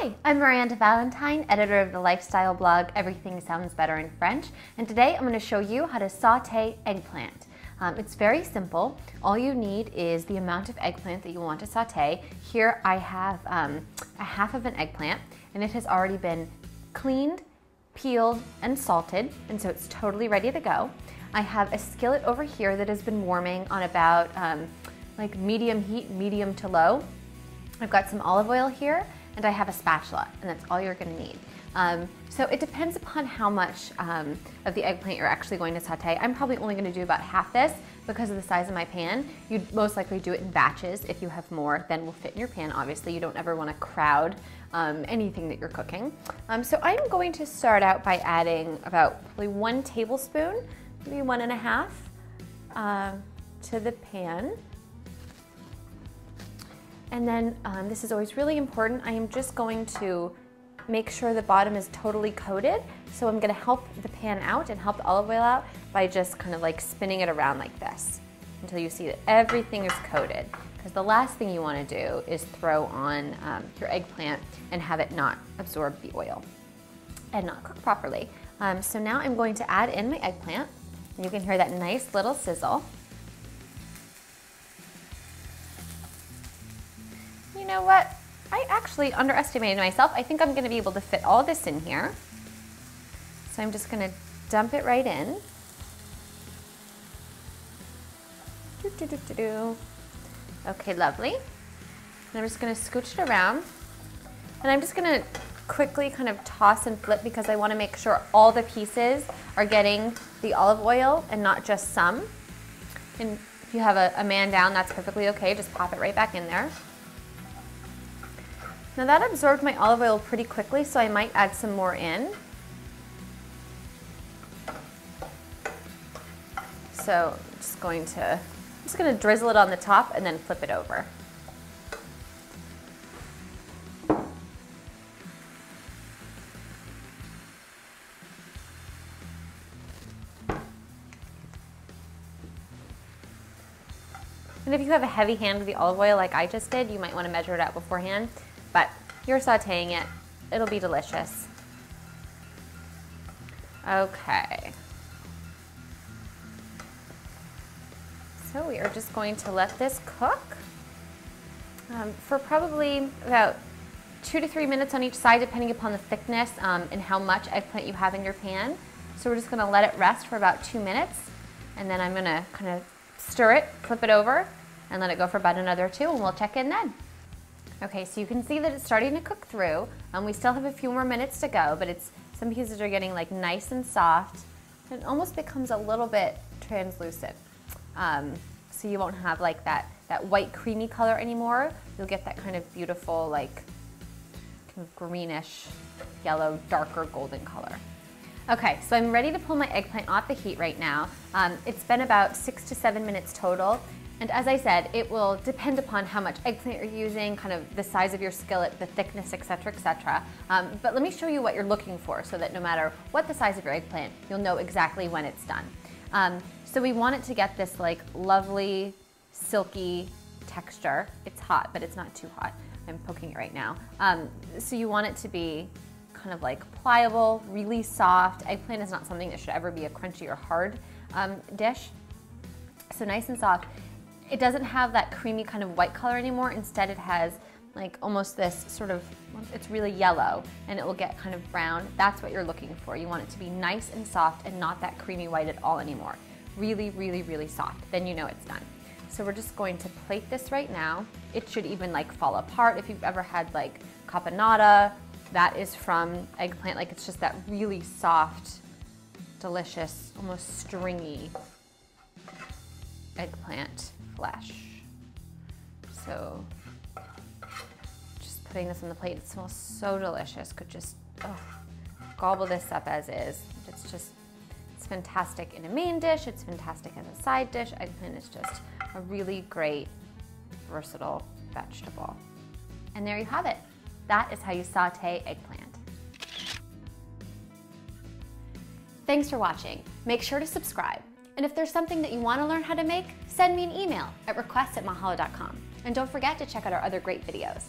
Hi, I'm Miranda Valentine, editor of the lifestyle blog Everything Sounds Better in French, and today I'm going to show you how to saute eggplant. It's very simple. All you need is the amount of eggplant that you want to saute. Here I have a half of an eggplant, and it has already been cleaned, peeled, and salted, and so it's totally ready to go. I have a skillet over here that has been warming on about like medium heat, medium to low. I've got some olive oil here, and I have a spatula, and that's all you're gonna need. So it depends upon how much of the eggplant you're actually going to saute. I'm probably only gonna do about half this because of the size of my pan. You'd most likely do it in batches. If you have more, then will fit in your pan. Obviously, you don't ever wanna crowd anything that you're cooking. So I'm going to start out by adding about probably 1 tablespoon, maybe 1.5 to the pan. And then this is always really important. I am just going to make sure the bottom is totally coated. So I'm gonna help the pan out and help the olive oil out by just kind of like spinning it around like this until you see that everything is coated. Because the last thing you wanna do is throw on your eggplant and have it not absorb the oil and not cook properly. So now I'm going to add in my eggplant. And you can hear that nice little sizzle. You know what? I actually underestimated myself. I think I'm gonna be able to fit all this in here. So I'm just gonna dump it right in. Okay, lovely. And I'm just gonna scooch it around. And I'm just gonna quickly kind of toss and flip because I wanna make sure all the pieces are getting the olive oil and not just some. And if you have a man down, that's perfectly okay. Just pop it right back in there. Now that absorbed my olive oil pretty quickly, so I might add some more in. So I'm just gonna drizzle it on the top and then flip it over. And if you have a heavy hand with the olive oil like I just did, you might want to measure it out beforehand. But you're sauteing it, it'll be delicious. Okay. So we are just going to let this cook for probably about 2 to 3 minutes on each side, depending upon the thickness and how much eggplant you have in your pan. So we're just gonna let it rest for about 2 minutes, and then I'm gonna kind of stir it, flip it over, and let it go for about another 2, and we'll check in then. Okay, so you can see that it's starting to cook through. We still have a few more minutes to go, but some pieces are getting like nice and soft. It almost becomes a little bit translucent. So you won't have like that white creamy color anymore. You'll get that kind of beautiful like kind of greenish, yellow, darker golden color. Okay, so I'm ready to pull my eggplant off the heat right now. It's been about 6 to 7 minutes total. And as I said, it will depend upon how much eggplant you're using, kind of the size of your skillet, the thickness, etc., etc. But let me show you what you're looking for so that no matter what the size of your eggplant, you'll know exactly when it's done. So we want it to get this like lovely, silky texture. It's hot, but it's not too hot. I'm poking it right now. So you want it to be kind of like pliable, really soft. Eggplant is not something that should ever be a crunchy or hard dish. So nice and soft. It doesn't have that creamy kind of white color anymore. Instead, it has like almost this sort of, it's really yellow and it will get kind of brown. That's what you're looking for. You want it to be nice and soft and not that creamy white at all anymore. Really, really, really soft. Then you know it's done. So we're just going to plate this right now. It should even like fall apart. If you've ever had like caponata, that is from eggplant. Like it's just that really soft, delicious, almost stringy eggplant flesh. So just putting this on the plate, it smells so delicious. Could just gobble this up as is. It's fantastic in a main dish. It's fantastic as a side dish. Eggplant is just a really great, versatile vegetable. And there you have it. That is how you saute eggplant. Thanks for watching. Make sure to subscribe. And if there's something that you want to learn how to make, send me an email at requests@mahalo.com. And don't forget to check out our other great videos.